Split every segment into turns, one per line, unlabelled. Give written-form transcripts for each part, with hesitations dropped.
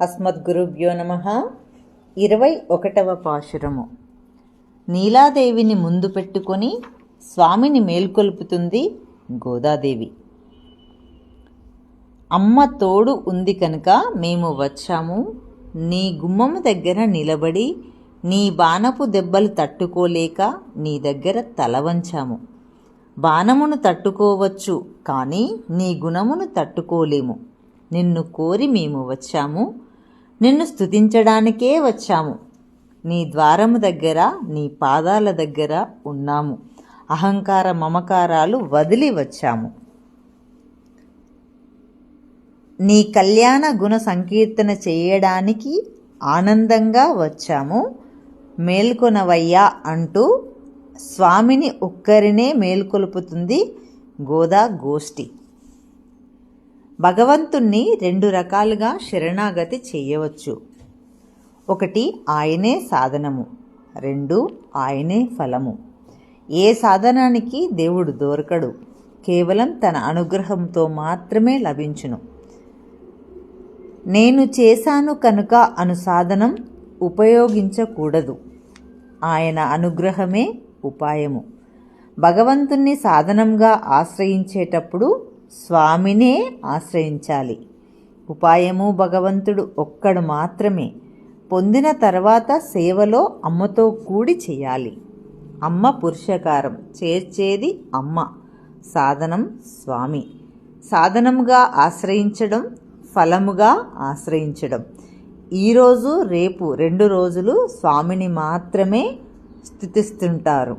అస్మద్గురుభ్యో నమః. 21వ పాశురము. నీలాదేవిని ముందు పెట్టుకొని స్వామిని మేల్కొల్పుతుంది గోదాదేవి. అమ్మ తోడు ఉంది కనుక మేము వచ్చాము, నీ గుమ్మము దగ్గర నిలబడి నీ బాణపు దెబ్బలు తట్టుకోలేక నీ దగ్గర తల వంచాము. బాణమును తట్టుకోవచ్చు, కానీ నీ గుణమును తట్టుకోలేము. నిన్ను కోరి మేము వచ్చాము, నిన్ను స్తుతించడానికే వచ్చాము. నీ ద్వారము దగ్గర నీ పాదాల దగ్గర ఉన్నాము. అహంకార మమకారాలు వదిలి వచ్చాము. నీ కళ్యాణ గుణ సంకీర్తన చేయడానికి ఆనందంగా వచ్చాము. మేల్కొనవయ్యా అంటూ స్వామిని ఒక్కరినే మేల్కొల్పుతుంది గోదా గోష్ఠి. భగవంతుణ్ణి 2 రకాలుగా శరణాగతి చేయవచ్చు. 1 ఆయనే సాధనము, 2 ఆయనే ఫలము. ఏ సాధనానికి దేవుడు దొరకడు, కేవలం తన అనుగ్రహంతో మాత్రమే లభించును. నేను చేశాను కనుక అను సాధనం ఉపయోగించకూడదు. ఆయన అనుగ్రహమే ఉపాయము. భగవంతుణ్ణి సాధనంగా ఆశ్రయించేటప్పుడు స్వామినే ఆశ్రయించాలి. ఉపాయము భగవంతుడు ఒక్కడు మాత్రమే. పొందిన తర్వాత సేవలో అమ్మతో కూడి చేయాలి. అమ్మ పురుషకారం, చేర్చేది అమ్మ. సాధనం స్వామి. సాధనముగా ఆశ్రయించడం, ఫలముగా ఆశ్రయించడం. ఈరోజు రేపు 2 రోజులు స్వామిని మాత్రమే స్తుతిస్తుంటారు.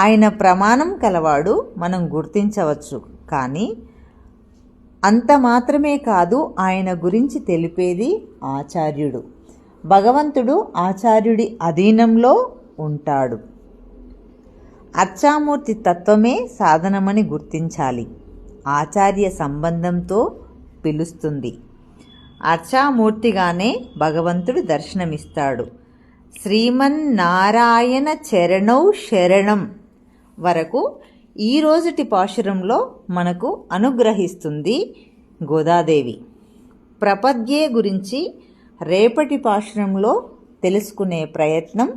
ఆయన ప్రమాణం కలవాడు, మనం గుర్తించవచ్చు. కానీ అంత మాత్రమే కాదు, ఆయన గురించి తెలిపేది ఆచార్యుడు. భగవంతుడు ఆచార్యుడి అధీనంలో ఉంటాడు. అర్చామూర్తి తత్వమే సాధనమని గుర్తించాలి. ఆచార్య సంబంధంతో పిలుస్తుంది. అర్చామూర్తిగానే భగవంతుడు దర్శనమిస్తాడు. శ్రీమన్నారాయణ చరణౌ శరణం వరకు ఈ రోజుటి పాశురంలో మనకు అనుగ్రహిస్తుంది గోదాదేవి. ప్రపద్యే గురించి రేపటి పాశురంలో తెలుసుకునే ప్రయత్నం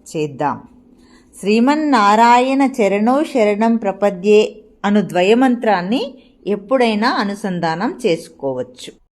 చేద్దాం. శ్రీమన్నారాయణ చరణౌ శరణం ప్రపద్యే అను ద్వయమంత్రాన్ని ఎప్పుడైనా అనుసంధానం చేసుకోవచ్చు.